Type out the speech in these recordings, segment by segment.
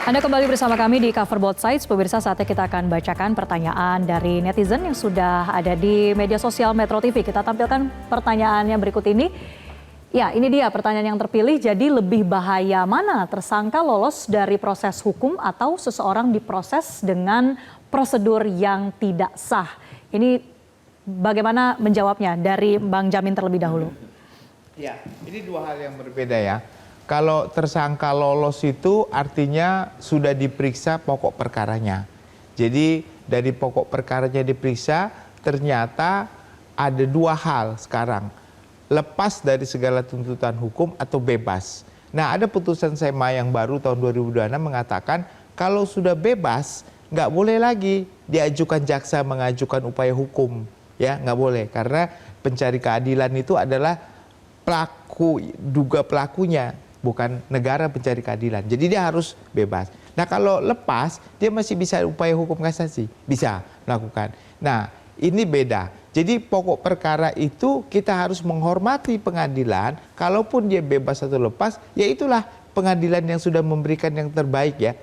Anda kembali bersama kami di Cover Both Sides. Pemirsa, saatnya kita akan bacakan pertanyaan dari netizen yang sudah ada di media sosial Metro TV. Kita tampilkan pertanyaannya berikut ini. Ya, ini dia pertanyaan yang terpilih. Jadi lebih bahaya mana, tersangka lolos dari proses hukum atau seseorang diproses dengan prosedur yang tidak sah? Ini bagaimana menjawabnya dari Bang Jamin terlebih dahulu? Ya, ini dua hal yang berbeda ya. Kalau tersangka lolos itu artinya sudah diperiksa pokok perkaranya. Jadi dari pokok perkaranya diperiksa, ternyata ada dua hal sekarang. Lepas dari segala tuntutan hukum atau bebas. Nah, ada putusan SEMA yang baru tahun 2026 mengatakan kalau sudah bebas, nggak boleh lagi diajukan jaksa mengajukan upaya hukum. Ya, nggak boleh. Karena pencari keadilan itu adalah pelaku, duga pelakunya. Bukan negara pencari keadilan. Jadi dia harus bebas. Nah, kalau lepas, dia masih bisa upaya hukum kasasi. Bisa melakukan. Nah, ini beda. Jadi pokok perkara itu kita harus menghormati pengadilan. Kalaupun dia bebas atau lepas, ya itulah pengadilan yang sudah memberikan yang terbaik ya.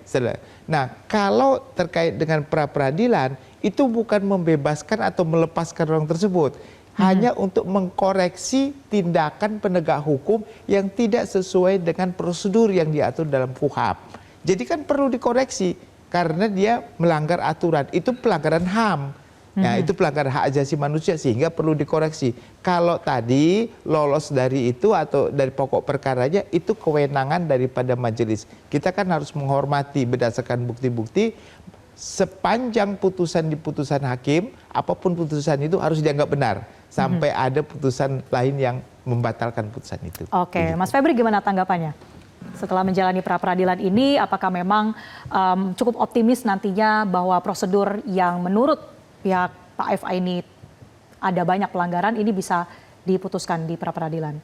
Nah, kalau terkait dengan pra-peradilan, itu bukan membebaskan atau melepaskan orang tersebut. Hanya untuk mengkoreksi tindakan penegak hukum yang tidak sesuai dengan prosedur yang diatur dalam KUHP. Jadi kan perlu dikoreksi karena dia melanggar aturan. Itu pelanggaran HAM. Nah, itu pelanggaran hak asasi manusia sehingga perlu dikoreksi. Kalau tadi lolos dari itu atau dari pokok perkaranya itu kewenangan daripada majelis. Kita kan harus menghormati berdasarkan bukti-bukti. Sepanjang putusan di putusan hakim, apapun putusan itu harus dianggap benar. Sampai ada putusan lain yang membatalkan putusan itu. Oke, Mas Febri gimana tanggapannya? Setelah menjalani pra-peradilan ini, apakah memang cukup optimis nantinya bahwa prosedur yang menurut pihak Pak FA ini ada banyak pelanggaran, ini bisa diputuskan di pra-peradilan?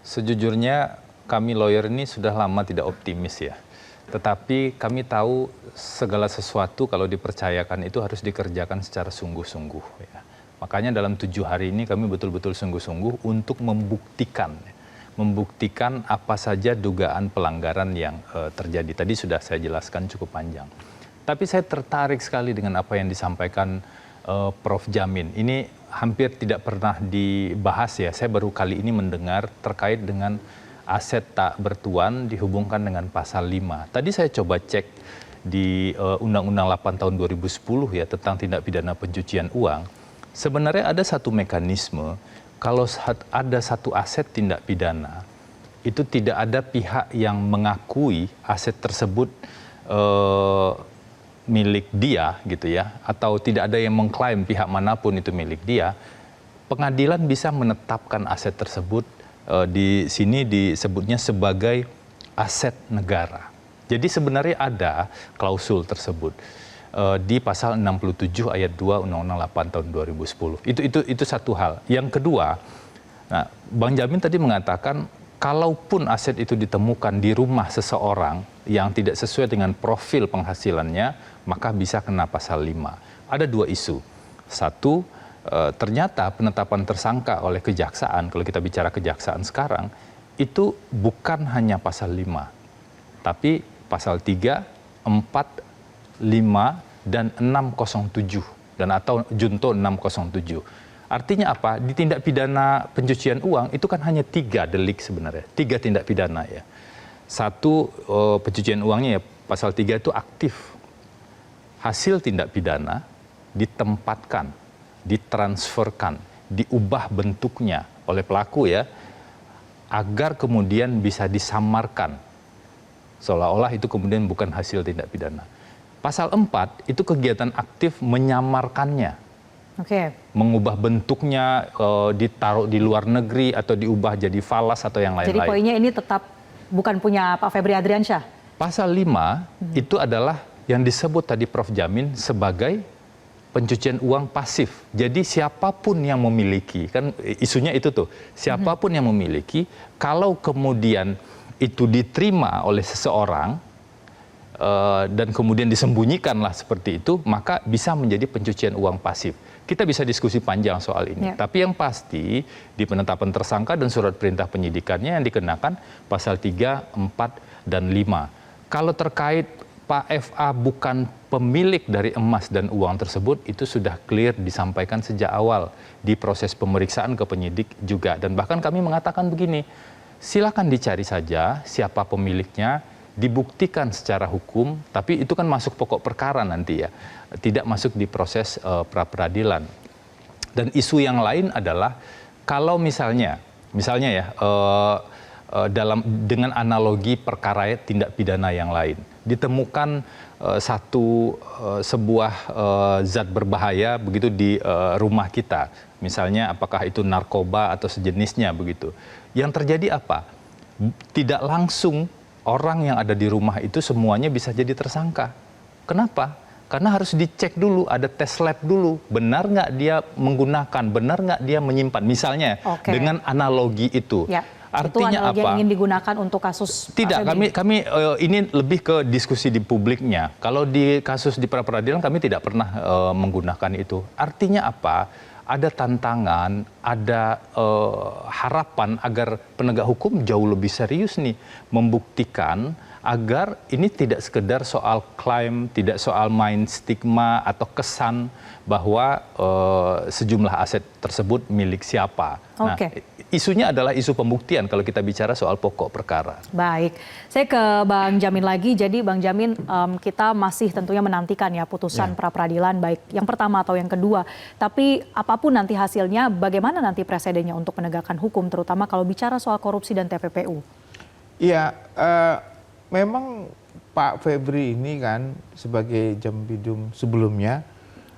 Sejujurnya kami lawyer ini sudah lama tidak optimis ya. Tetapi kami tahu segala sesuatu kalau dipercayakan itu harus dikerjakan secara sungguh-sungguh. Ya. Makanya dalam 7 hari ini kami betul-betul sungguh-sungguh untuk membuktikan apa saja dugaan pelanggaran yang terjadi. Tadi sudah saya jelaskan cukup panjang. Tapi saya tertarik sekali dengan apa yang disampaikan Prof. Jamin. Ini hampir tidak pernah dibahas ya. Saya baru kali ini mendengar terkait dengan aset tak bertuan dihubungkan dengan pasal 5. Tadi saya coba cek di Undang-Undang 8 tahun 2010 ya tentang tindak pidana pencucian uang. Sebenarnya ada satu mekanisme kalau ada satu aset tindak pidana itu tidak ada pihak yang mengakui aset tersebut milik dia gitu ya atau tidak ada yang mengklaim pihak manapun itu milik dia, pengadilan bisa menetapkan aset tersebut di sini disebutnya sebagai aset negara. Jadi sebenarnya ada klausul tersebut di pasal 67 ayat 2 Undang-Undang 8 tahun 2010. Itu satu hal. Yang kedua, nah, Bang Jamin tadi mengatakan kalaupun aset itu ditemukan di rumah seseorang yang tidak sesuai dengan profil penghasilannya, maka bisa kena pasal 5. Ada dua isu. Satu, ternyata penetapan tersangka oleh kejaksaan, kalau kita bicara kejaksaan sekarang, itu bukan hanya pasal 5, tapi pasal 3, 4, 5, dan 607, dan atau junto 607. Artinya apa? Di tindak pidana pencucian uang itu kan hanya 3 delik sebenarnya, 3 tindak pidana ya. Satu, pencucian uangnya ya, pasal 3 itu aktif. Hasil tindak pidana ditempatkan, ditransferkan, diubah bentuknya oleh pelaku ya, agar kemudian bisa disamarkan. Seolah-olah itu kemudian bukan hasil tindak pidana. Pasal 4 itu kegiatan aktif menyamarkannya. Oke. Mengubah bentuknya, ditaruh di luar negeri atau diubah jadi falas atau yang lain-lain. Jadi poinnya ini tetap bukan punya Pak Febri Adriansyah? Pasal 5 itu adalah yang disebut tadi Prof. Jamin sebagai pencucian uang pasif. Jadi siapapun yang memiliki, kan isunya itu tuh, siapapun yang memiliki, kalau kemudian itu diterima oleh seseorang dan kemudian disembunyikanlah seperti itu, maka bisa menjadi pencucian uang pasif. Kita bisa diskusi panjang soal ini. Tapi yang pasti di penetapan tersangka dan surat perintah penyidikannya yang dikenakan pasal 3, 4, dan 5. Kalau terkait Pak FA bukan pemilik dari emas dan uang tersebut, itu sudah clear disampaikan sejak awal di proses pemeriksaan ke penyidik juga. Dan bahkan kami mengatakan begini, silakan dicari saja siapa pemiliknya, dibuktikan secara hukum, tapi itu kan masuk pokok perkara nanti ya, tidak masuk di proses pra-peradilan. Dan isu yang lain adalah kalau misalnya ya dengan analogi perkara tindak pidana yang lain, ditemukan sebuah zat berbahaya begitu di rumah kita, misalnya apakah itu narkoba atau sejenisnya begitu. Yang terjadi apa? Tidak langsung orang yang ada di rumah itu semuanya bisa jadi tersangka. Kenapa? Karena harus dicek dulu, ada tes lab dulu. Benar nggak dia menggunakan, benar nggak dia menyimpan. Misalnya dengan analogi itu. Ya, artinya itu apa? yang ingin digunakan untuk kasus Tidak, kami ini lebih ke diskusi di publiknya. Kalau di kasus di pra-peradilan kami tidak pernah menggunakan itu. Artinya apa? Ada tantangan, ada harapan agar penegak hukum jauh lebih serius nih membuktikan agar ini tidak sekedar soal klaim, tidak soal main stigma atau kesan bahwa sejumlah aset tersebut milik siapa. Nah, isunya adalah isu pembuktian kalau kita bicara soal pokok perkara. Baik, saya ke Bang Jamin lagi. Jadi Bang Jamin, kita masih tentunya menantikan ya putusan pra-peradilan baik yang pertama atau yang kedua. Tapi apapun nanti hasilnya, bagaimana nanti presidennya untuk penegakan hukum, terutama kalau bicara soal korupsi dan TPPU? Iya, memang Pak Febri ini kan sebagai Jampidum sebelumnya.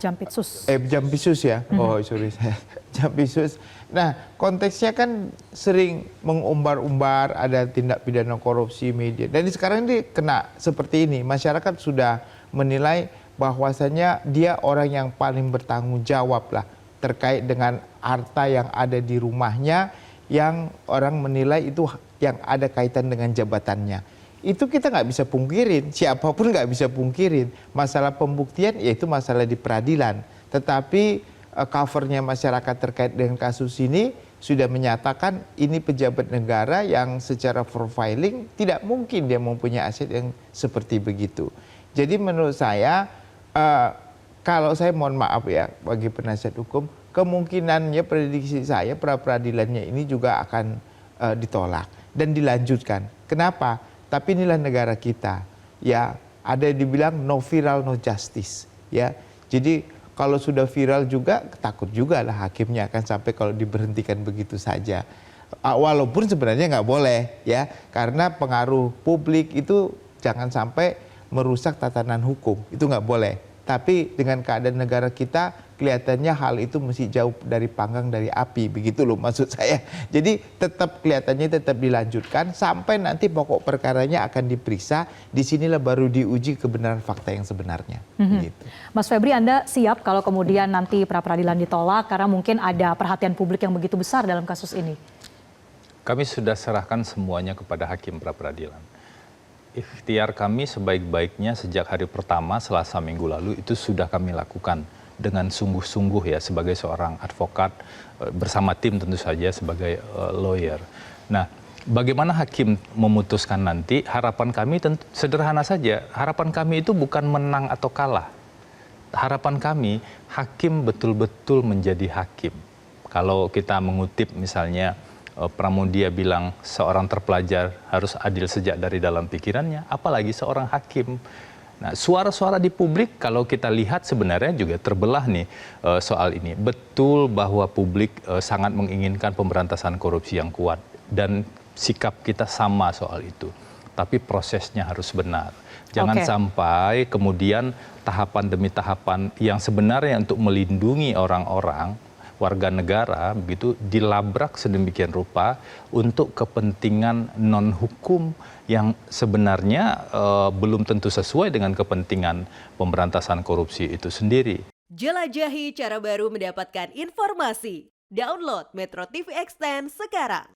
Jampitsus. Jampitsus ya. Oh sorry saya. Jampitsus. Nah konteksnya kan sering mengumbar-umbar ada tindak pidana korupsi media. Dan sekarang ini kena seperti ini. Masyarakat sudah menilai bahwasannya dia orang yang paling bertanggung jawab lah terkait dengan harta yang ada di rumahnya yang orang menilai itu yang ada kaitan dengan jabatannya. Itu kita nggak bisa pungkirin, siapapun nggak bisa pungkirin. Masalah pembuktian yaitu masalah di peradilan. Tetapi covernya masyarakat terkait dengan kasus ini sudah menyatakan ini pejabat negara yang secara profiling tidak mungkin dia mempunyai aset yang seperti begitu. Jadi menurut saya, kalau saya mohon maaf ya bagi penasihat hukum, kemungkinannya prediksi saya pra-peradilannya ini juga akan ditolak dan dilanjutkan. Kenapa? Tapi inilah negara kita, ya ada yang dibilang no viral no justice, ya. Jadi kalau sudah viral juga takut juga lah hakimnya akan sampai kalau diberhentikan begitu saja. Walaupun sebenarnya nggak boleh, ya, karena pengaruh publik itu jangan sampai merusak tatanan hukum, itu nggak boleh. Tapi dengan keadaan negara kita kelihatannya hal itu mesti jauh dari panggang dari api, begitu loh maksud saya. Jadi tetap kelihatannya tetap dilanjutkan sampai nanti pokok perkaranya akan diperiksa. Disinilah baru diuji kebenaran fakta yang sebenarnya. Gitu. Mas Febri, Anda siap kalau kemudian nanti pra-peradilan ditolak karena mungkin ada perhatian publik yang begitu besar dalam kasus ini? Kami sudah serahkan semuanya kepada hakim pra-peradilan. Ikhtiar kami sebaik-baiknya sejak hari pertama Selasa minggu lalu itu sudah kami lakukan dengan sungguh-sungguh ya sebagai seorang advokat bersama tim tentu saja sebagai lawyer. Nah, bagaimana hakim memutuskan nanti? Harapan kami tentu sederhana saja. Harapan kami itu bukan menang atau kalah. Harapan kami hakim betul-betul menjadi hakim. Kalau kita mengutip misalnya Pramudia bilang seorang terpelajar harus adil sejak dari dalam pikirannya, apalagi seorang hakim. Nah, suara-suara di publik kalau kita lihat sebenarnya juga terbelah nih soal ini. Betul bahwa publik sangat menginginkan pemberantasan korupsi yang kuat dan sikap kita sama soal itu. Tapi prosesnya harus benar. Jangan sampai kemudian tahapan demi tahapan yang sebenarnya untuk melindungi orang-orang warga negara begitu dilabrak sedemikian rupa untuk kepentingan non hukum yang sebenarnya belum tentu sesuai dengan kepentingan pemberantasan korupsi itu sendiri. Jelajahi cara baru mendapatkan informasi. Download Metro TV Extend sekarang.